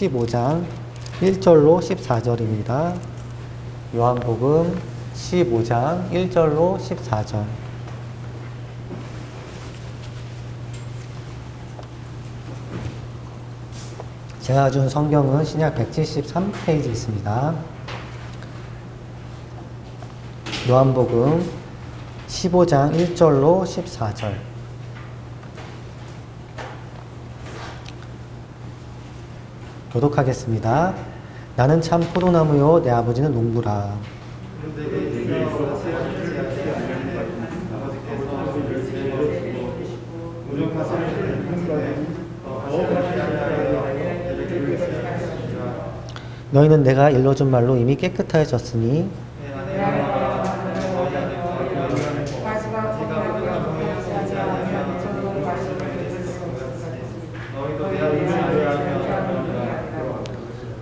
15장 1절로 14절입니다. 요한복음 15장 1절로 14절. 제가 준 성경은 신약 173페이지 있습니다. 요한복음 15장 1절로 14절. 교독하겠습니다. 나는 참 포도나무요 내 아버지는 농부라. 너희는 내가 일러준 말로 이미 깨끗하여졌으니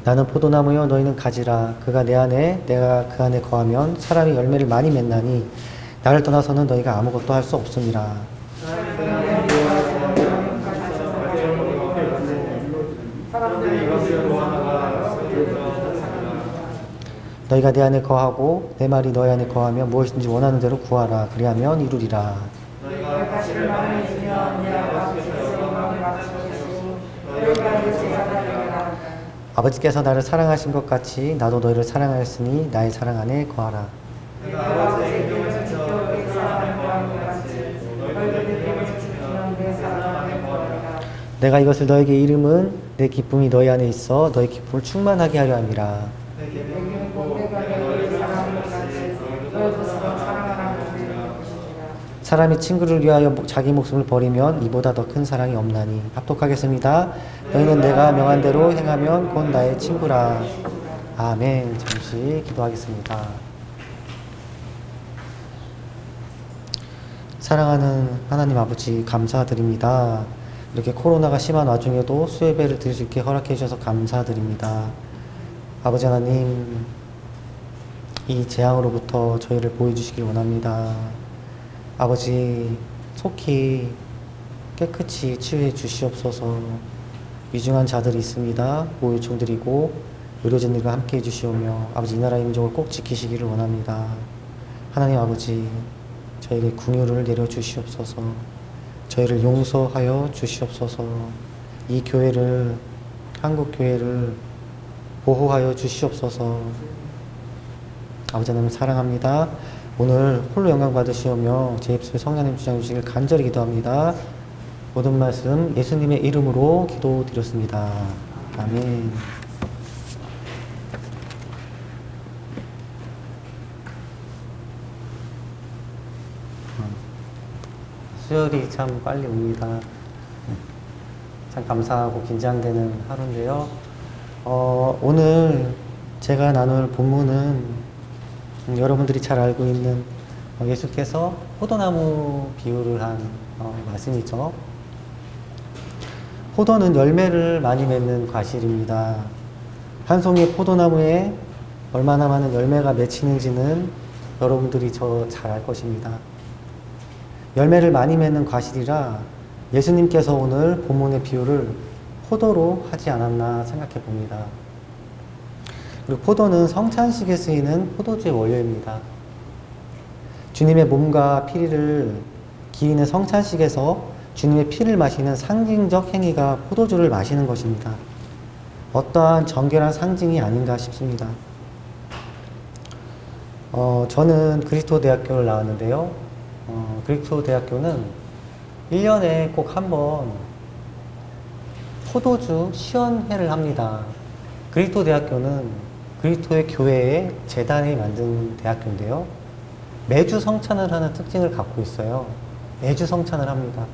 나는 포도나무요 너희는 가지라. 그가 내 안에 내가 그 안에 거하면 사람이 열매를 많이 맺나니 나를 떠나서는 너희가 아무것도 할 수 없음이라. 너희가 내 안에 거하고 내 말이 너희 안에 거하면 무엇인지 원하는 대로 구하라. 그리하면 이루리라. 아버지께서 나를 사랑하신 것 같이 나도 너희를 사랑하였으니 나의 사랑 안에 거하라. 내가 이것을 너에게 이름은 내 기쁨이 너희 안에 있어 너희 기쁨을 충만하게 하려 함이라. 사람이 친구를 위하여 자기 목숨을 버리면 이보다 더 큰 사랑이 없나니. 합독하겠습니다. 너희는 내가 명한 대로 행하면 곧 나의 친구라. 아멘. 잠시 기도하겠습니다. 사랑하는 하나님 아버지 감사드립니다. 이렇게 코로나가 심한 와중에도 수요예배를 드릴 수 있게 허락해 주셔서 감사드립니다. 아버지 하나님, 이 재앙으로부터 저희를 보여주시길 원합니다. 아버지, 속히 깨끗이 치유해 주시옵소서. 위중한 자들이 있습니다. 보호 요청드리고 의료진들과 함께 해주시오며 아버지 이 나라의 민족을 꼭 지키시기를 원합니다. 하나님 아버지, 저에게 긍휼을 내려주시옵소서. 저희를 용서하여 주시옵소서. 이 교회를, 한국 교회를 보호하여 주시옵소서. 아버지 하나님 사랑합니다. 오늘 홀로 영광 받으시오며 제 입술 성령님 주장 주시길 간절히 기도합니다. 모든 말씀 예수님의 이름으로 기도드렸습니다. 아멘. 수요일이 참 빨리 옵니다. 참 감사하고 긴장되는 하루인데요. 오늘 제가 나눌 본문은 여러분들이 잘 알고 있는 예수께서 포도나무 비유를 한 말씀이죠. 포도는 열매를 많이 맺는 과실입니다. 한 송이 포도나무에 얼마나 많은 열매가 맺히는지는 여러분들이 저 잘 알 것입니다. 열매를 많이 맺는 과실이라 예수님께서 오늘 본문의 비유를 포도로 하지 않았나 생각해 봅니다. 그리고 포도는 성찬식에 쓰이는 포도주의 원료입니다. 주님의 몸과 피를 기리는 성찬식에서 주님의 피를 마시는 상징적 행위가 포도주를 마시는 것입니다. 어떠한 정결한 상징이 아닌가 싶습니다. 저는 그리스도대학교를 나왔는데요. 그리스도대학교는 1년에 꼭 한 번 포도주 시연회를 합니다. 그리스도대학교는 그리스도의 교회의 재단이 만든 대학교인데요. 매주 성찬을 하는 특징을 갖고 있어요. 매주 성찬을 합니다.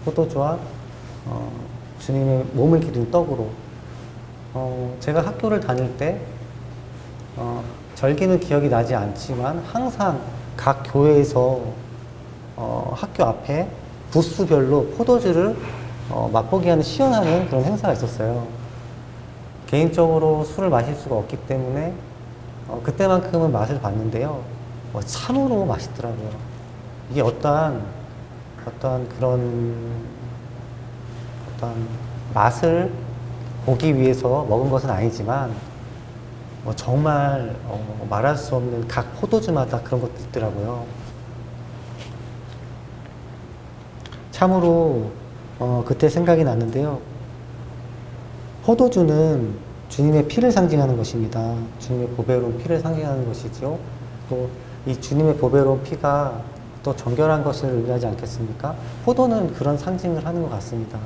포도주와 주님의 몸을 기린 떡으로. 제가 학교를 다닐 때 절기는 기억이 나지 않지만 항상 각 교회에서 학교 앞에 부스별로 포도주를 맛보게 하는 시연하는 그런 행사가 있었어요. 개인적으로 술을 마실 수가 없기 때문에 그때만큼은 맛을 봤는데요. 참으로 맛있더라고요. 이게 어떠한 그런 어떤 맛을 보기 위해서 먹은 것은 아니지만 정말 말할 수 없는 각 포도주마다 그런 것도 있더라고요. 참으로 그때 생각이 났는데요. 포도주는 주님의 피를 상징하는 것입니다. 주님의 보배로운 피를 상징하는 것이죠. 또 이 주님의 보배로운 피가 또 정결한 것을 의미하지 않겠습니까? 포도는 그런 상징을 하는 것 같습니다.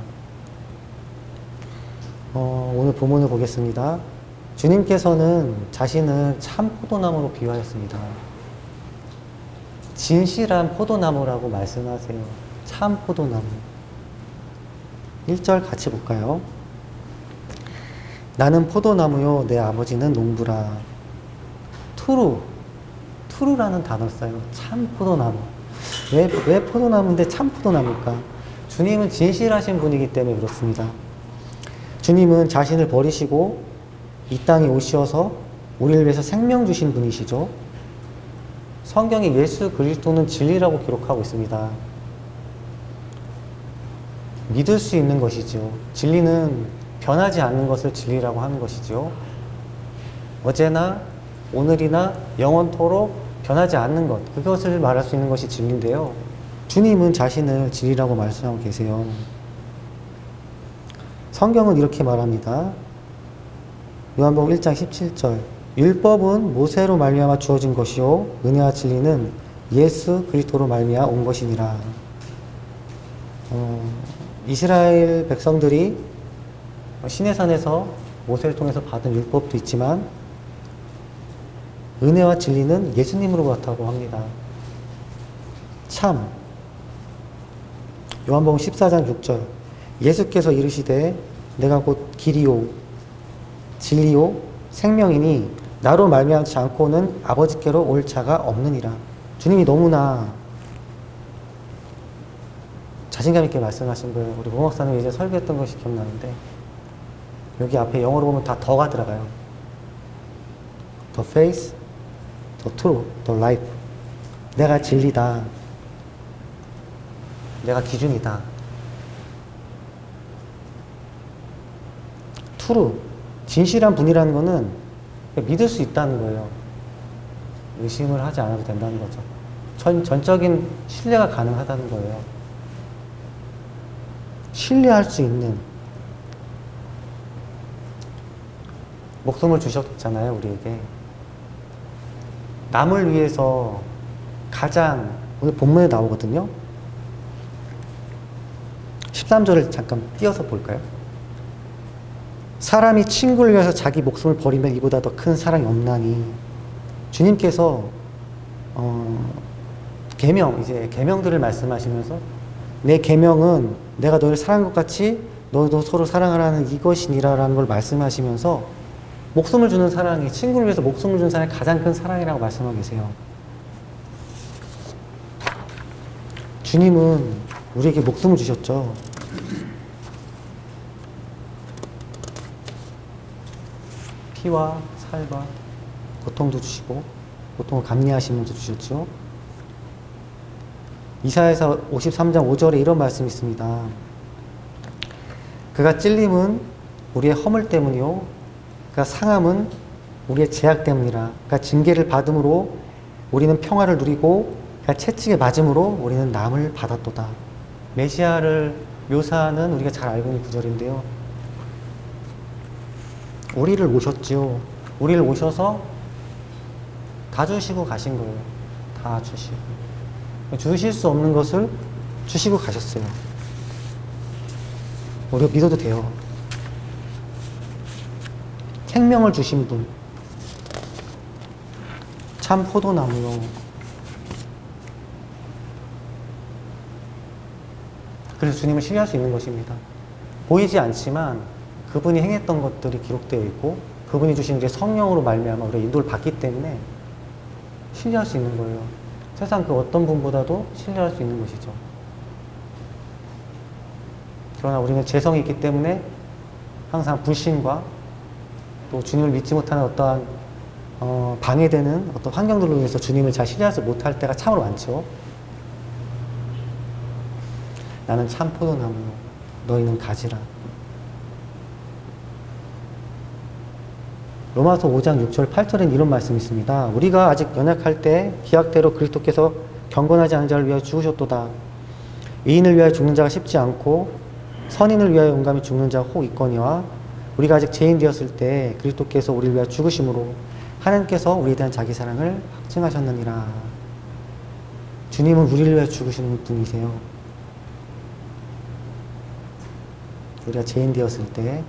오늘 본문을 보겠습니다. 주님께서는 자신을 참 포도나무로 비유하였습니다. 진실한 포도나무라고 말씀하세요. 참 포도나무. 1절 같이 볼까요? 나는 포도나무요 내 아버지는 농부라. 투루라는 단어 써요. 참 포도나무. 왜 포도나무인데 참 포도나무일까? 주님은 진실하신 분이기 때문에 그렇습니다. 주님은 자신을 버리시고 이 땅에 오셔서 우리를 위해서 생명 주신 분이시죠. 성경에 예수 그리스도는 진리라고 기록하고 있습니다. 믿을 수 있는 것이죠. 진리는 변하지 않는 것을 진리라고 하는 것이죠. 어제나 오늘이나 영원토록 변하지 않는 것, 그것을 말할 수 있는 것이 진리인데요. 주님은 자신을 진리라고 말씀하고 계세요. 성경은 이렇게 말합니다. 요한복음 1장 17절 율법은 모세로 말미암아 주어진 것이요 은혜와 진리는 예수 그리스도로 말미암아 온 것이니라. 이스라엘 백성들이 시내산에서 모세를 통해서 받은 율법도 있지만 은혜와 진리는 예수님으로부터라고 합니다. 참 요한복음 14장 6절 예수께서 이르시되 내가 곧 길이요 진리요 생명이니 나로 말미암지 않고는 아버지께로 올 자가 없느니라. 주님이 너무나 자신감 있게 말씀하신 거예요. 우리 모 목사님 이제 설교했던 것이 기억나는데 여기 앞에 영어로 보면 다 더가 들어가요. The faith, the truth, the life. 내가 진리다. 내가 기준이다. true, 진실한 분이라는 것은 믿을 수 있다는 거예요. 의심을 하지 않아도 된다는 거죠. 전적인 신뢰가 가능하다는 거예요. 신뢰할 수 있는 목숨을 주셨잖아요, 우리에게. 남을 위해서 가장 오늘 본문에 나오거든요. 13절을 잠깐 띄어서 볼까요? 사람이 친구를 위해서 자기 목숨을 버리면 이보다 더 큰 사랑이 없나니. 주님께서 계명들을 말씀하시면서 내 계명은 내가 너를 사랑한 것 같이 너도 서로 사랑하라는 이것이니라라는 걸 말씀하시면서 목숨을 주는 사랑이, 친구를 위해서 목숨을 주는 사랑이 가장 큰 사랑이라고 말씀하고 계세요. 주님은 우리에게 목숨을 주셨죠. 피와 살과 고통도 주시고 고통을 감내하시면서 주셨죠. 이사야서 53장 5절에 이런 말씀이 있습니다. 그가 찔림은 우리의 허물 때문이요 그가 상함은 우리의 죄악 때문이라. 그가 징계를 받음으로 우리는 평화를 누리고 그가 채찍에 맞음으로 우리는 남을 받았도다. 메시아를 묘사하는 우리가 잘 알고 있는 구절인데요. 우리를 오셨지요. 우리를 오셔서 다 주시고 가신 거예요. 다 주시고. 주실 수 없는 것을 주시고 가셨어요. 우리가 믿어도 돼요. 생명을 주신 분. 참 포도나무요. 그래서 주님을 신뢰할 수 있는 것입니다. 보이지 않지만 그분이 행했던 것들이 기록되어 있고 그분이 주신 이제 성령으로 말미암아 우리가 인도를 받기 때문에 신뢰할 수 있는 거예요. 세상 그 어떤 분보다도 신뢰할 수 있는 것이죠. 그러나 우리는 죄성이 있기 때문에 항상 불신과 또 주님을 믿지 못하는 어떠한 방해되는 어떤 환경들로 인해서 주님을 잘 신뢰하지 못할 때가 참으로 많죠. 나는 참 포도나무, 너희는 가지라. 로마서 5장 6절 8절엔 이런 말씀이 있습니다. 우리가 아직 연약할 때 기약대로 그리스도께서 경건하지 않은 자를 위하여 죽으셨도다. 의인을 위하여 죽는 자가 쉽지 않고 선인을 위하여 용감히 죽는 자가 혹 있거니와 우리가 아직 죄인 되었을 때 그리스도께서 우리를 위하여 죽으심으로 하나님께서 우리에 대한 자기 사랑을 확증하셨느니라. 주님은 우리를 위하여 죽으시는 분이세요. 우리가 죄인 되었을 때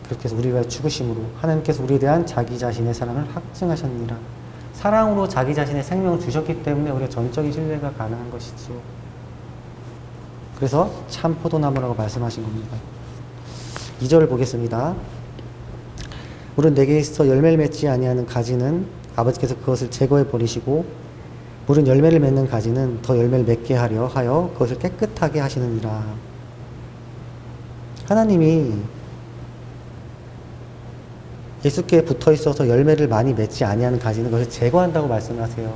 그렇게 해서 우리를 위하여 죽으심으로 하나님께서 우리에 대한 자기 자신의 사랑을 확증하셨느니라. 사랑으로 자기 자신의 생명을 주셨기 때문에 우리가 전적인 신뢰가 가능한 것이지요. 그래서 참 포도나무라고 말씀하신 겁니다. 2절을 보겠습니다. 물은 내게 있어 열매를 맺지 아니하는 가지는 아버지께서 그것을 제거해 버리시고 물은 열매를 맺는 가지는 더 열매를 맺게 하려 하여 그것을 깨끗하게 하시느니라. 하나님이 예수께 붙어 있어서 열매를 많이 맺지 아니하는 가지는 그것을 제거한다고 말씀하세요.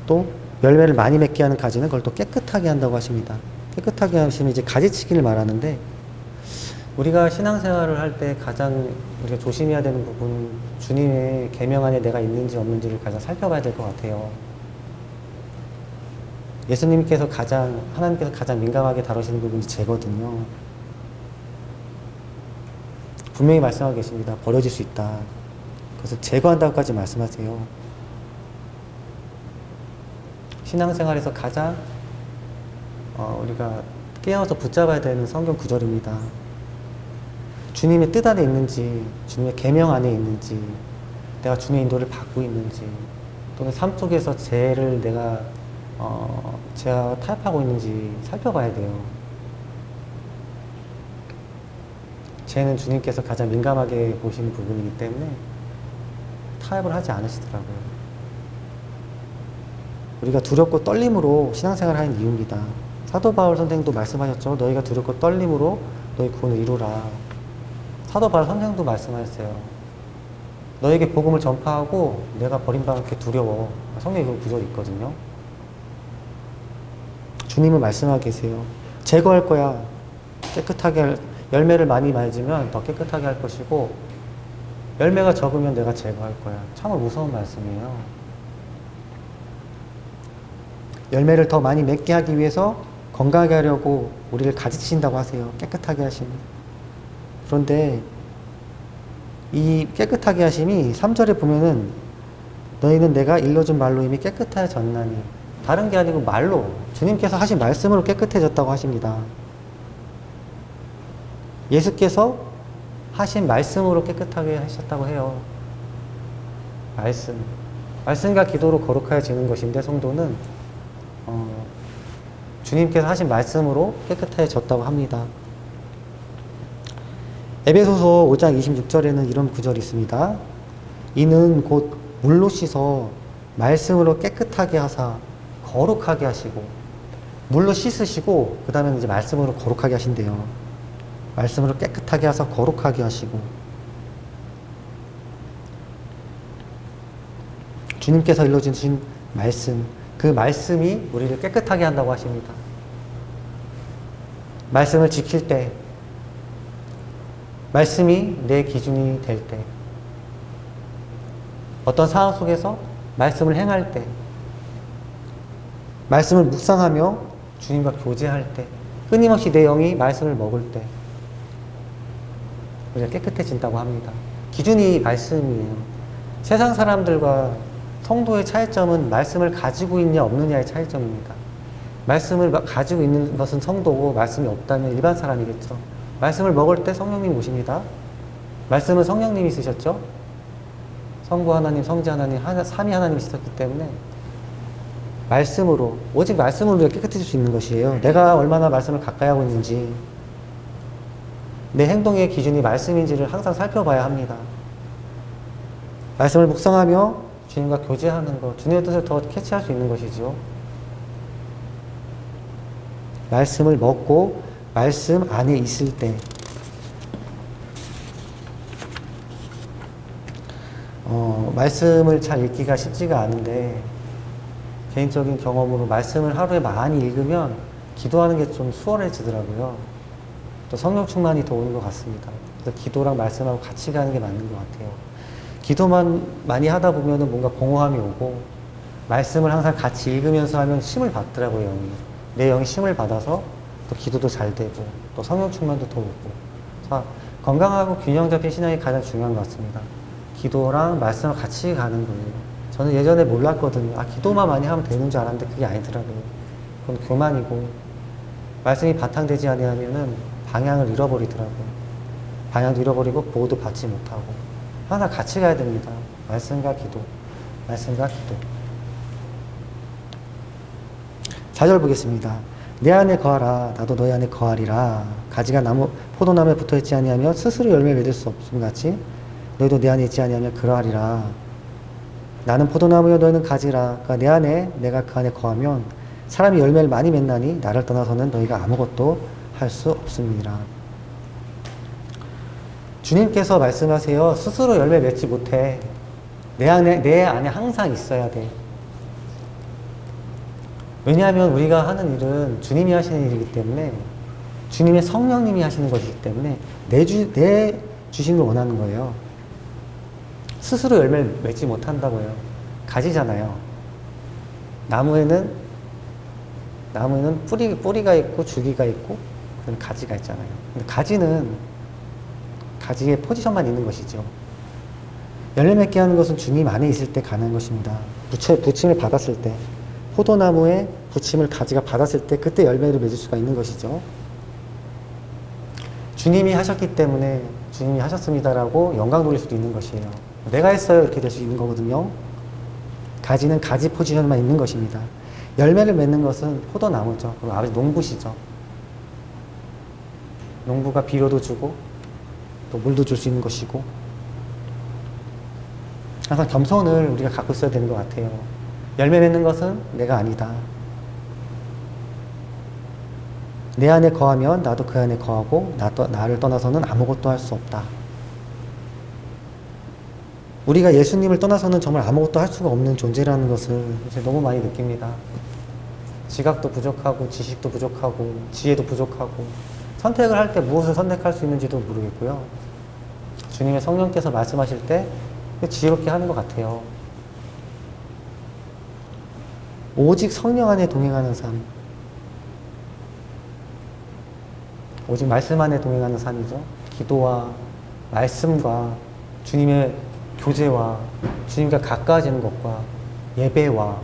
또 열매를 많이 맺게 하는 가지는 그걸 또 깨끗하게 한다고 하십니다. 깨끗하게 하시면 이제 가지치기를 말하는데, 우리가 신앙생활을 할 때 가장 우리가 조심해야 되는 부분은 주님의 계명 안에 내가 있는지 없는지를 가장 살펴봐야 될 것 같아요. 예수님께서 하나님께서 가장 민감하게 다루시는 부분이 죄거든요. 분명히 말씀하고 계십니다. 버려질 수 있다. 그래서 제거한다고까지 말씀하세요. 신앙생활에서 가장 우리가 깨어서 붙잡아야 되는 성경 구절입니다. 주님의 뜻 안에 있는지, 주님의 계명 안에 있는지, 내가 주님의 인도를 받고 있는지, 또는 삶 속에서 죄를 내가 죄와 타협하고 있는지 살펴봐야 돼요. 죄는 주님께서 가장 민감하게 보시는 부분이기 때문에 타협을 하지 않으시더라고요. 우리가 두렵고 떨림으로 신앙생활을 하는 이유입니다. 사도 바울 선생도 말씀하셨죠. 너희가 두렵고 떨림으로 너희 구원을 이루라. 사도 바울 선생도 말씀하셨어요. 너에게 복음을 전파하고 내가 버림받는 게 두려워. 성경에 그런 구절이 있거든요. 주님은 말씀하고 계세요. 제거할 거야. 깨끗하게 열매를 많이 맺으면 더 깨끗하게 할 것이고, 열매가 적으면 내가 제거할 거야. 참으로 무서운 말씀이에요. 열매를 더 많이 맺게 하기 위해서 건강하게 하려고 우리를 가르치신다고 하세요. 깨끗하게 하시면. 그런데 이 깨끗하게 하심이 3절에 보면은 너희는 내가 일러준 말로 이미 깨끗해졌나니, 다른 게 아니고 말로, 주님께서 하신 말씀으로 깨끗해졌다고 하십니다. 예수께서 하신 말씀으로 깨끗하게 하셨다고 해요. 말씀과 기도로 거룩해지는 것인데, 성도는 주님께서 하신 말씀으로 깨끗해졌다고 합니다. 에베소서 5장 26절에는 이런 구절이 있습니다. 이는 곧 물로 씻어 말씀으로 깨끗하게 하사 거룩하게 하시고, 물로 씻으시고 그 다음에 이제 말씀으로 거룩하게 하신대요. 말씀으로 깨끗하게 하사 거룩하게 하시고, 주님께서 일러주신 말씀, 그 말씀이 우리를 깨끗하게 한다고 하십니다. 말씀을 지킬 때, 말씀이 내 기준이 될 때, 어떤 상황 속에서 말씀을 행할 때, 말씀을 묵상하며 주님과 교제할 때, 끊임없이 내 영이 말씀을 먹을 때 우리가 깨끗해진다고 합니다. 기준이 말씀이에요. 세상 사람들과 성도의 차이점은 말씀을 가지고 있냐 없느냐의 차이점입니다. 말씀을 가지고 있는 것은 성도고, 말씀이 없다면 일반 사람이겠죠. 말씀을 먹을 때 성령님이 오십니다. 말씀은 성령님이 쓰셨죠. 성부 하나님, 성자 하나님, 삼위 하나님이 쓰셨기 때문에 말씀으로, 오직 말씀으로 우리가 깨끗해질 수 있는 것이에요. 내가 얼마나 말씀을 가까이 하고 있는지, 내 행동의 기준이 말씀인지를 항상 살펴봐야 합니다. 말씀을 묵상하며 주님과 교제하는 것, 주님의 뜻을 더 캐치할 수 있는 것이죠. 말씀을 먹고 말씀 안에 있을 때, 말씀을 잘 읽기가 쉽지가 않은데, 개인적인 경험으로 말씀을 하루에 많이 읽으면 기도하는 게 좀 수월해지더라고요. 또 성령 충만이 더 오는 것 같습니다. 그래서 기도랑 말씀하고 같이 가는 게 맞는 것 같아요. 기도만 많이 하다 보면은 뭔가 공허함이 오고, 말씀을 항상 같이 읽으면서 하면 힘을 받더라고요, 영이. 내 영이 힘을 받아서 또 기도도 잘 되고, 또 성령 충만도 더 오고. 자, 건강하고 균형 잡힌 신앙이 가장 중요한 것 같습니다. 기도랑 말씀을 같이 가는 거예요. 저는 예전에 몰랐거든요. 기도만 많이 하면 되는 줄 알았는데 그게 아니더라고요. 그건 교만이고, 말씀이 바탕되지 않으면은 방향을 잃어버리더라고요. 방향도 잃어버리고 보호도 받지 못하고. 항상 같이 가야 됩니다. 말씀과 기도, 말씀과 기도. 4절 보겠습니다. 내 안에 거하라, 나도 너희 안에 거하리라. 가지가 포도나무에 붙어있지 아니하며 스스로 열매를 맺을 수 없음 같이 너희도 내 안에 있지 아니하며 그러하리라. 나는 포도나무여 너희는 가지라. 그러니까 내 안에, 내가 그 안에 거하면 사람이 열매를 많이 맺나니 나를 떠나서는 너희가 아무것도 할 수 없습니다. 주님께서 말씀하세요. 스스로 열매 맺지 못해. 내 안에 항상 있어야 돼. 왜냐하면 우리가 하는 일은 주님이 하시는 일이기 때문에, 주님의 성령님이 하시는 것이기 때문에 내 주신 걸 원하는 거예요. 스스로 열매를 맺지 못한다고요. 가지잖아요. 나무에는 뿌리가 있고 줄기가 있고 그런 가지가 있잖아요. 근데 가지의 포지션만 있는 것이죠. 열매 맺게 하는 것은 주님 안에 있을 때 가능한 것입니다. 부침을 받았을 때, 포도나무에 부침을 가지가 받았을 때 그때 열매를 맺을 수가 있는 것이죠. 주님이 하셨기 때문에 주님이 하셨습니다라고 영광 돌릴 수도 있는 것이에요. 내가 했어요 이렇게 될 수 있는 거거든요. 가지는 가지 포지션만 있는 것입니다. 열매를 맺는 것은 포도나무죠. 그리고 아버지 농부시죠. 농부가 비료도 주고 또 물도 줄 수 있는 것이고, 항상 겸손을 우리가 갖고 있어야 되는 것 같아요. 열매 맺는 것은 내가 아니다. 내 안에 거하면 나도 그 안에 거하고 나를 떠나서는 아무것도 할 수 없다. 우리가 예수님을 떠나서는 정말 아무것도 할 수가 없는 존재라는 것을 이제 너무 많이 느낍니다. 지각도 부족하고 지식도 부족하고 지혜도 부족하고, 선택을 할 때 무엇을 선택할 수 있는지도 모르겠고요. 주님의 성령께서 말씀하실 때 지혜롭게 하는 것 같아요. 오직 성령 안에 동행하는 삶, 오직 말씀 안에 동행하는 삶이죠. 기도와 말씀과 주님의 교제와 주님과 가까워지는 것과 예배와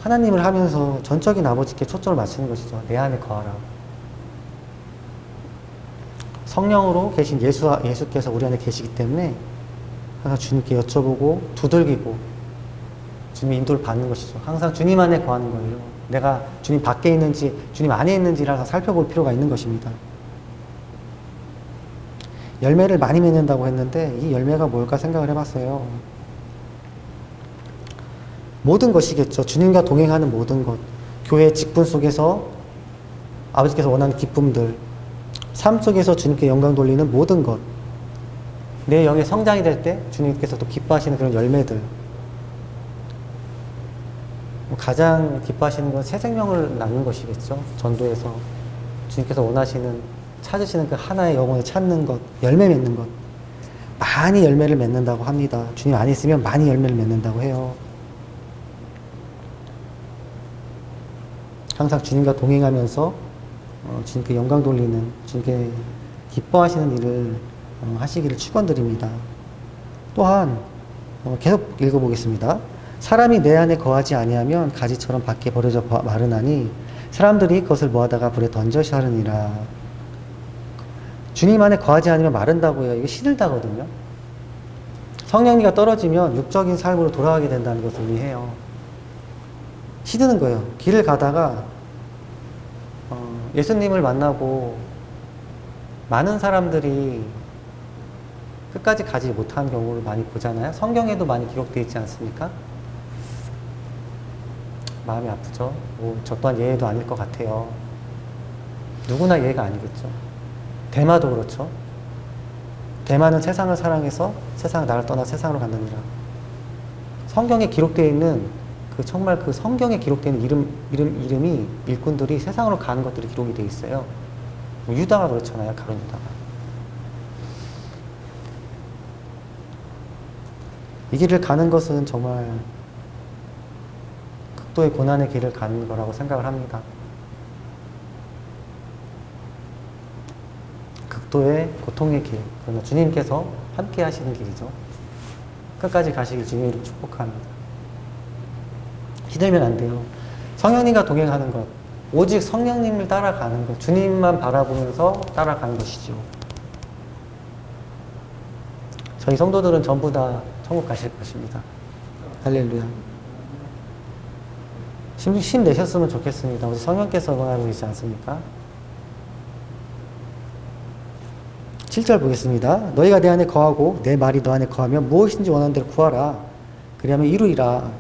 하나님을 하면서 전적인 아버지께 초점을 맞추는 것이죠. 내 안에 거하라. 성령으로 계신 예수께서 우리 안에 계시기 때문에 항상 주님께 여쭤보고 두들기고 주님의 인도를 받는 것이죠. 항상 주님 안에 거하는 거예요. 내가 주님 밖에 있는지 주님 안에 있는지를 항상 살펴볼 필요가 있는 것입니다. 열매를 많이 맺는다고 했는데 이 열매가 뭘까 생각을 해봤어요. 모든 것이겠죠. 주님과 동행하는 모든 것, 교회 직분 속에서 아버지께서 원하는 기쁨들, 삶 속에서 주님께 영광 돌리는 모든 것, 내 영의 성장이 될 때 주님께서 또 기뻐하시는 그런 열매들, 가장 기뻐하시는 건 새 생명을 낳는 것이겠죠. 전도에서 주님께서 원하시는, 찾으시는 그 하나의 영혼을 찾는 것, 열매 맺는 것, 많이 열매를 맺는다고 합니다. 주님 안에 있으면 많이 열매를 맺는다고 해요. 항상 주님과 동행하면서 주님께 영광 돌리는, 주님께 기뻐하시는 일을 하시기를 축원드립니다. 또한 계속 읽어보겠습니다. 사람이 내 안에 거하지 아니하면 가지처럼 밖에 버려져 마르나니 사람들이 그것을 모아다가 불에 던져서 하느니라. 주님 안에 거하지 않으면 마른다고요. 이게 시들다거든요. 성령님과 떨어지면 육적인 삶으로 돌아가게 된다는 것을 의미해요. 시드는 거예요. 길을 가다가 예수님을 만나고 많은 사람들이 끝까지 가지 못한 경우를 많이 보잖아요. 성경에도 많이 기록되어 있지 않습니까? 마음이 아프죠. 저 또한 예외도 아닐 것 같아요. 누구나 예외가 아니겠죠. 대마도 그렇죠. 대마는 세상을 사랑해서 나를 떠나 세상으로 갔느니라. 성경에 기록되어 있는 정말 그 성경에 기록되어 있는 이름이 일꾼들이 세상으로 가는 것들이 기록이 되어 있어요. 유다가 그렇잖아요. 가룟 유다가. 이 길을 가는 것은 정말 극도의 고난의 길을 가는 거라고 생각을 합니다. 극도의 고통의 길. 그러나 주님께서 함께 하시는 길이죠. 끝까지 가시길 주님으로 축복합니다. 힘들면 안 돼요. 성령님과 동행하는 것. 오직 성령님을 따라가는 것. 주님만 바라보면서 따라가는 것이죠. 저희 성도들은 전부 다 천국 가실 것입니다. 할렐루야. 힘내셨으면 좋겠습니다. 우리 성령께서 응하고 계시지 않습니까? 7절 보겠습니다. 너희가 내 안에 거하고 내 말이 너 안에 거하면 무엇인지 원하는 대로 구하라. 그리하면 이루리라.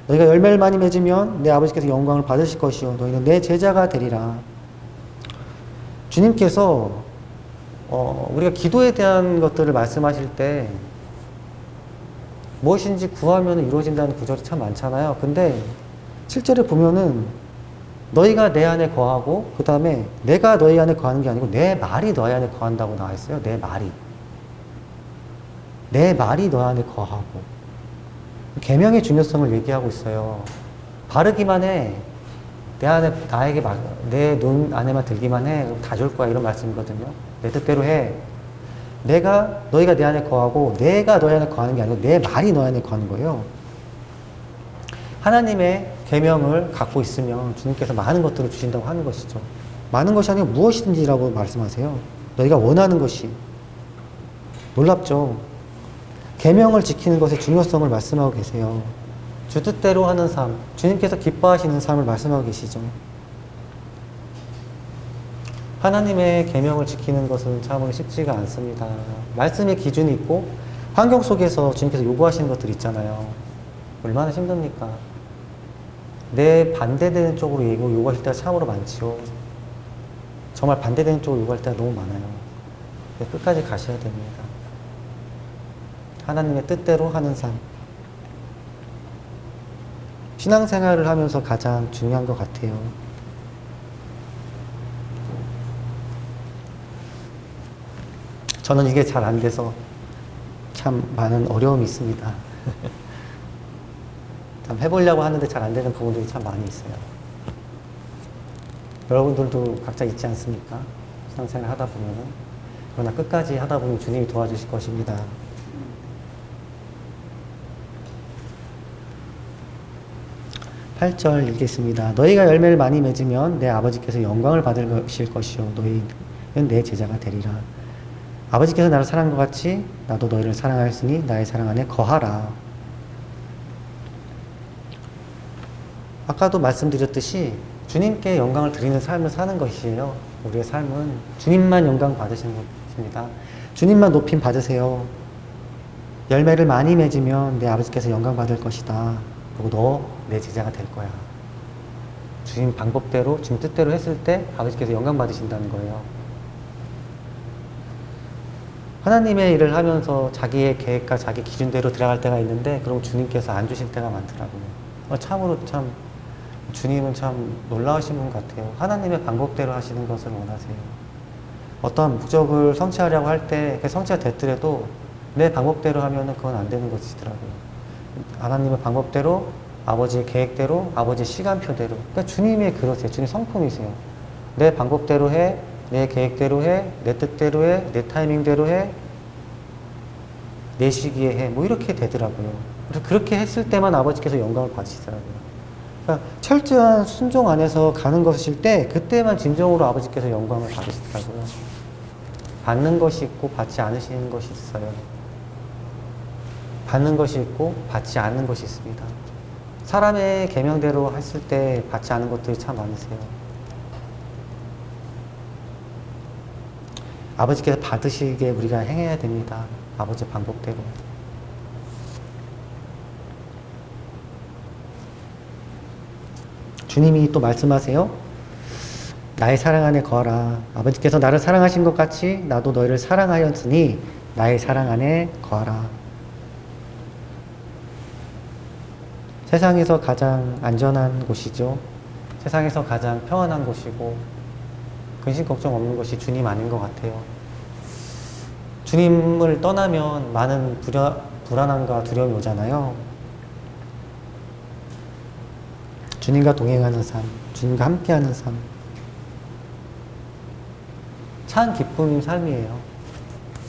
너희가 열매를 많이 맺으면 내 아버지께서 영광을 받으실 것이요 너희는 내 제자가 되리라. 주님께서 우리가 기도에 대한 것들을 말씀하실 때 무엇인지 구하면 이루어진다는 구절이 참 많잖아요. 근데 7절에 보면은 너희가 내 안에 거하고 그 다음에 내가 너희 안에 거하는 게 아니고 내 말이 너희 안에 거한다고 나와 있어요. 내 말이 너 안에 거하고 계명의 중요성을 얘기하고 있어요. 바르기만 해. 나에게 내 눈 안에만 들기만 해. 그럼 다 줄 거야. 이런 말씀이거든요. 내 뜻대로 해. 너희가 내 안에 거하고 내가 너희 안에 거하는 게 아니고 내 말이 너희 안에 거하는 거예요. 하나님의 계명을 갖고 있으면 주님께서 많은 것들을 주신다고 하는 것이죠. 많은 것이 아니고 무엇이든지라고 말씀하세요. 너희가 원하는 것이. 놀랍죠? 계명을 지키는 것의 중요성을 말씀하고 계세요. 주 뜻대로 하는 삶, 주님께서 기뻐하시는 삶을 말씀하고 계시죠. 하나님의 계명을 지키는 것은 참으로 쉽지가 않습니다. 말씀의 기준이 있고 환경 속에서 주님께서 요구하시는 것들이 있잖아요. 얼마나 힘듭니까? 내 반대되는 쪽으로 요구하실 때가 참으로 많지요. 정말 반대되는 쪽으로 요구할 때가 너무 많아요. 끝까지 가셔야 됩니다. 하나님의 뜻대로 하는 삶. 신앙생활을 하면서 가장 중요한 것 같아요. 저는 이게 잘 안 돼서 참 많은 어려움이 있습니다. 참 해보려고 하는데 잘 안 되는 부분들이 참 많이 있어요. 여러분들도 각자 있지 않습니까? 신앙생활 하다 보면은. 그러나 끝까지 하다 보면 주님이 도와주실 것입니다. (8절) 읽겠습니다. 너희가 열매를 많이 맺으면 내 아버지께서 영광을 받으실 것이요 너희는 내 제자가 되리라. 아버지께서 나를 사랑한 것 같이 나도 너희를 사랑하였으니 나의 사랑 안에 거하라. 아까도 말씀드렸듯이 주님께 영광을 드리는 삶을 사는 것이에요. 우리의 삶은 주님만 영광 받으시는 것입니다. 주님만 높임 받으세요. 열매를 많이 맺으면 내 아버지께서 영광 받을 것이다. 그리고 너 내 제자가 될 거야. 주님 방법대로, 주님 뜻대로 했을 때 아버지께서 영광 받으신다는 거예요. 하나님의 일을 하면서 자기의 계획과 자기 기준대로 들어갈 때가 있는데 그럼 주님께서 안 주실 때가 많더라고요. 참으로 참 주님은 참 놀라우신 분 같아요. 하나님의 방법대로 하시는 것을 원하세요. 어떤 목적을 성취하려고 할 때 성취가 됐더라도 내 방법대로 하면은 그건 안 되는 것이더라고요. 하나님의 방법대로, 아버지의 계획대로, 아버지의 시간표대로. 그러니까 주님의 그러세요. 주님 성품이세요. 내 방법대로 해, 내 계획대로 해, 내 뜻대로 해, 내 타이밍대로 해, 내 시기에 해. 뭐 이렇게 되더라고요. 그래서 그렇게 했을 때만 아버지께서 영광을 받으시더라고요. 그러니까 철저한 순종 안에서 가는 것일 때 그때만 진정으로 아버지께서 영광을 받으시더라고요. 받는 것이 있고 받지 않으시는 것이 있어요. 받는 것이 있고 받지 않는 것이 있습니다. 사람의 계명대로 했을 때 받지 않은 것들이 참 많으세요. 아버지께서 받으시게 우리가 행해야 됩니다. 아버지 방법대로. 주님이 또 말씀하세요. 나의 사랑 안에 거하라. 아버지께서 나를 사랑하신 것 같이 나도 너희를 사랑하였으니 나의 사랑 안에 거하라. 세상에서 가장 안전한 곳이죠. 세상에서 가장 평안한 곳이고 근심 걱정 없는 것이 주님 아닌 것 같아요. 주님을 떠나면 많은 불안함과 두려움이 오잖아요. 주님과 동행하는 삶, 주님과 함께하는 삶, 참 기쁨 삶이에요.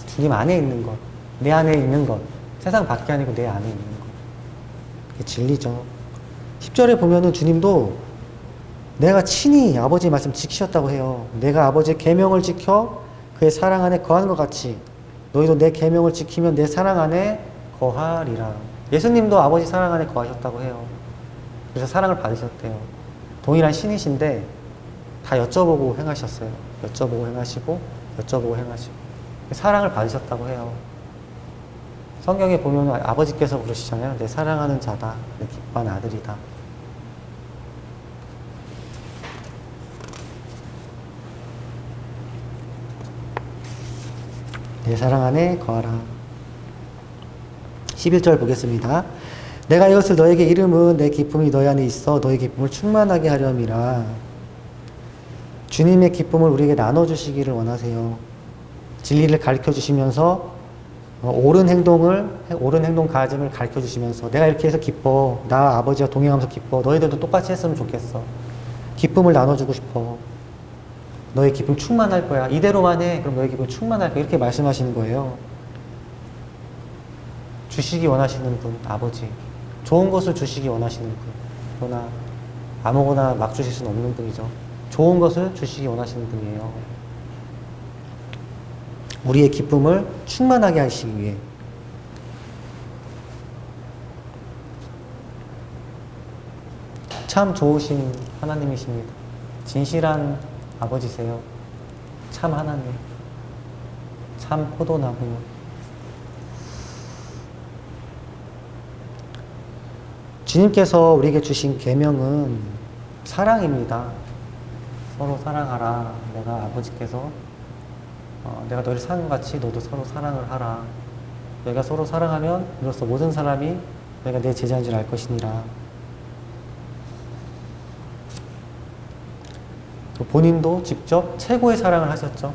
주님 안에 있는 것, 내 안에 있는 것, 세상 밖이 아니고 내 안에 있는 것. 그게 진리죠. 10절에 보면은 주님도 내가 친히 아버지의 말씀 지키셨다고 해요. 내가 아버지의 계명을 지켜 그의 사랑 안에 거하는 것 같이 너희도 내 계명을 지키면 내 사랑 안에 거하리라. 예수님도 아버지 사랑 안에 거하셨다고 해요. 그래서 사랑을 받으셨대요. 동일한 신이신데 다 여쭤보고 행하셨어요. 여쭤보고 행하시고 여쭤보고 행하시고 사랑을 받으셨다고 해요. 성경에 보면 아버지께서 그러시잖아요. 내 사랑하는 자다. 내 기뻐하는 아들이다. 내 사랑 안에 거하라. 11절 보겠습니다. 내가 이것을 너에게 이름은 내 기쁨이 너희 안에 있어 너희 기쁨을 충만하게 하렴이라. 주님의 기쁨을 우리에게 나눠주시기를 원하세요. 진리를 가르쳐주시면서 옳은 행동 가짐을 가르쳐주시면서 내가 이렇게 해서 기뻐. 나 아버지와 동행하면서 기뻐. 너희들도 똑같이 했으면 좋겠어. 기쁨을 나눠주고 싶어. 너의 기쁨 충만할 거야. 이대로만 해. 그럼 너의 기쁨 충만할 거야. 이렇게 말씀하시는 거예요. 주시기 원하시는 분, 아버지. 좋은 것을 주시기 원하시는 분. 그러나 아무거나 막 주실 수는 없는 분이죠. 좋은 것을 주시기 원하시는 분이에요. 우리의 기쁨을 충만하게 하시기 위해. 참 좋으신 하나님이십니다. 진실한 아버지세요. 참 하나님. 참 포도나무. 주님께서 우리에게 주신 계명은 사랑입니다. 서로 사랑하라. 내가 아버지께서 내가 너를 사랑한 것 같이 너도 서로 사랑을 하라. 너희가 서로 사랑하면 이로써 모든 사람이 내가 내 제자인 줄 알 것이니라. 본인도 직접 최고의 사랑을 하셨죠.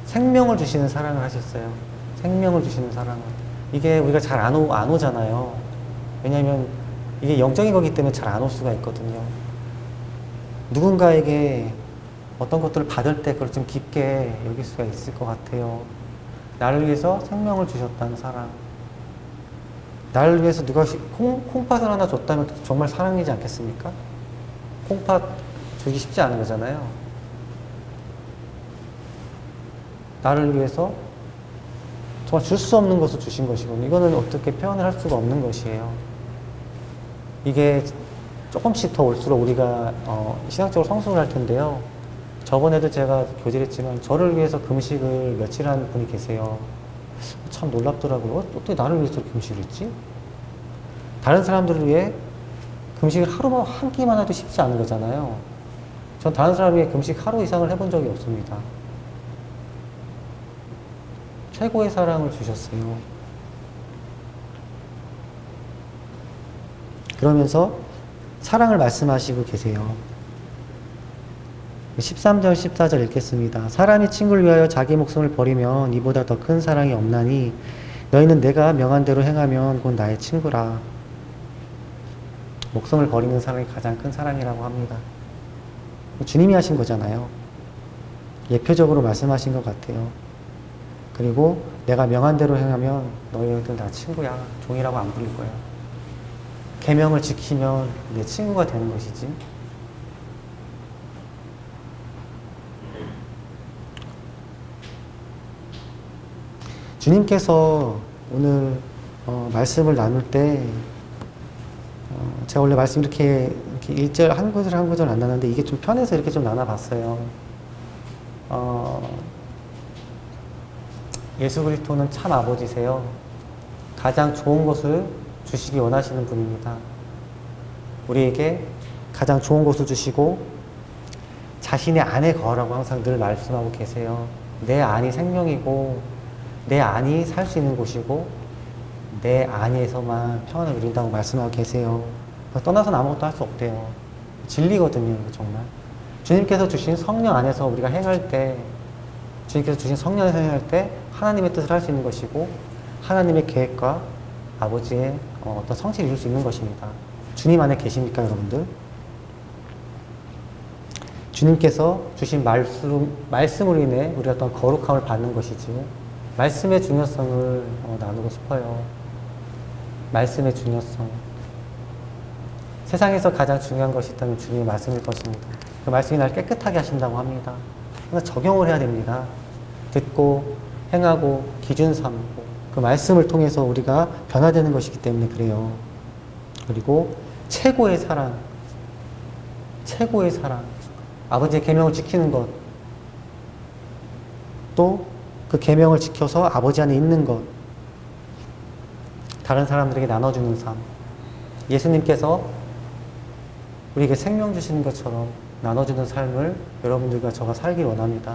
생명을 주시는 사랑을 하셨어요. 생명을 주시는 사랑을. 이게 우리가 잘 안 오잖아요. 왜냐하면 이게 영적인 거기 때문에 잘 안 올 수가 있거든요. 누군가에게 어떤 것들을 받을 때 그걸 좀 깊게 여길 수가 있을 것 같아요. 나를 위해서 생명을 주셨다는 사랑. 나를 위해서 누가 콩팥을 하나 줬다면 정말 사랑이지 않겠습니까? 콩팥 주기 쉽지 않은 거잖아요. 나를 위해서 정말 줄 수 없는 것을 주신 것이거든요. 이거는 어떻게 표현을 할 수가 없는 것이에요. 이게 조금씩 더 올수록 우리가 신학적으로 성숙을 할 텐데요. 저번에도 제가 교제했지만 저를 위해서 금식을 며칠 한 분이 계세요. 참 놀랍더라고요. 어떻게 나를 위해서 금식을 했지? 다른 사람들을 위해 금식을 하루만 한 끼만 해도 쉽지 않은 거잖아요. 전 다른 사람 위해 금식 하루 이상을 해본 적이 없습니다. 최고의 사랑을 주셨어요. 그러면서 사랑을 말씀하시고 계세요. 13절 14절 읽겠습니다. 사람이 친구를 위하여 자기 목숨을 버리면 이보다 더 큰 사랑이 없나니 너희는 내가 명한 대로 행하면 곧 나의 친구라. 목숨을 버리는 사랑이 가장 큰 사랑이라고 합니다. 주님이 하신 거잖아요. 예표적으로 말씀하신 것 같아요. 그리고 내가 명한 대로 행하면 너희들 다 친구야. 종이라고 안 부릴 거야. 계명을 지키면 내 친구가 되는 것이지. 주님께서 오늘 말씀을 나눌 때 제가 원래 말씀 이렇게 1절 한 구절 한 구절 안 나누는데 이게 좀 편해서 이렇게 좀 나눠봤어요. 예수 그리스도는 참 아버지세요. 가장 좋은 것을 주시기 원하시는 분입니다. 우리에게 가장 좋은 것을 주시고 자신의 안에 거하라고 항상 늘 말씀하고 계세요. 내 안이 생명이고 내 안이 살 수 있는 곳이고 내 안에서만 평안을 누린다고 말씀하고 계세요. 떠나서는 아무것도 할 수 없대요. 진리거든요, 정말. 주님께서 주신 성령 안에서 우리가 행할 때, 주님께서 주신 성령 안에서 행할 때 하나님의 뜻을 할 수 있는 것이고 하나님의 계획과 아버지의 어떤 성취를 이룰 수 있는 것입니다. 주님 안에 계십니까, 여러분들? 주님께서 주신 말씀으로 인해 우리가 어떤 거룩함을 받는 것이지, 말씀의 중요성을 나누고 싶어요. 말씀의 중요성. 세상에서 가장 중요한 것이 있다면 주님의 말씀일 것입니다. 그 말씀이 날 깨끗하게 하신다고 합니다. 그러나 적용을 해야 됩니다. 듣고 행하고 기준 삼고 그 말씀을 통해서 우리가 변화되는 것이기 때문에 그래요. 그리고 최고의 사랑, 최고의 사랑, 아버지의 계명을 지키는 것, 또 그 계명을 지켜서 아버지 안에 있는 것, 다른 사람들에게 나눠주는 삶. 예수님께서 우리에게 생명 주시는 것처럼 나눠주는 삶을 여러분들과 저가 살길 원합니다.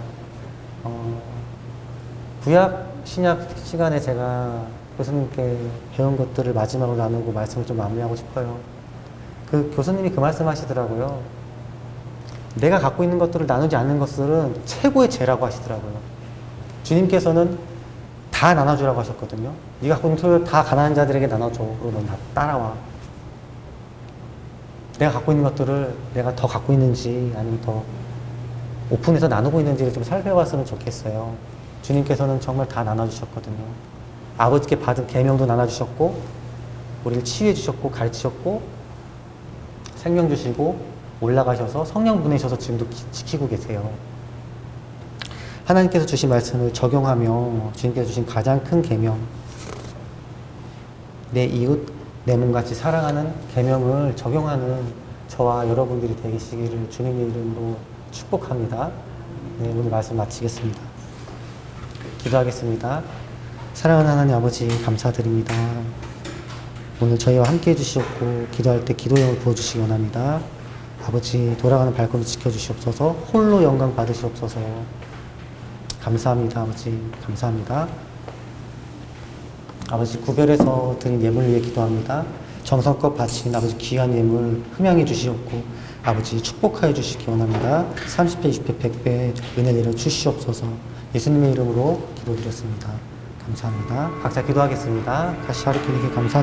구약, 신약 시간에 제가 교수님께 배운 것들을 마지막으로 나누고 말씀을 좀 마무리하고 싶어요. 그 교수님이 그 말씀 하시더라고요. 내가 갖고 있는 것들을 나누지 않는 것들은 최고의 죄라고 하시더라고요. 주님께서는 다 나눠주라고 하셨거든요. 네가 갖고 있는 것들을 다 가난한 자들에게 나눠줘. 그리고 넌 따라와. 내가 갖고 있는 것들을 내가 더 갖고 있는지 아니면 더 오픈해서 나누고 있는지를 좀 살펴봤으면 좋겠어요. 주님께서는 정말 다 나눠주셨거든요. 아버지께 받은 계명도 나눠주셨고 우리를 치유해 주셨고 가르치셨고 생명 주시고 올라가셔서 성령 보내셔서 지금도 지키고 계세요. 하나님께서 주신 말씀을 적용하며 주님께서 주신 가장 큰 계명, 내 이웃 내 몸같이 사랑하는 계명을 적용하는 저와 여러분들이 되시기를 주님의 이름으로 축복합니다. 네, 오늘 말씀 마치겠습니다. 기도하겠습니다. 사랑하는 하나님 아버지 감사드립니다. 오늘 저희와 함께 해주시옵고 기도할 때 기도형을 부어주시기 원합니다. 아버지 돌아가는 발걸음 지켜주시옵소서. 홀로 영광 받으시옵소서. 감사합니다. 아버지 감사합니다. 아버지 구별해서 드린 예물을 위해 기도합니다. 정성껏 바친 아버지 귀한 예물 흠양해 주시옵고 아버지 축복하여 주시기 원합니다. 30배, 20배, 100배 은혜 내려 주시옵소서. 예수님의 이름으로 기도드렸습니다. 감사합니다. 각자 기도하겠습니다. 다시 하루 길게 감사합니다.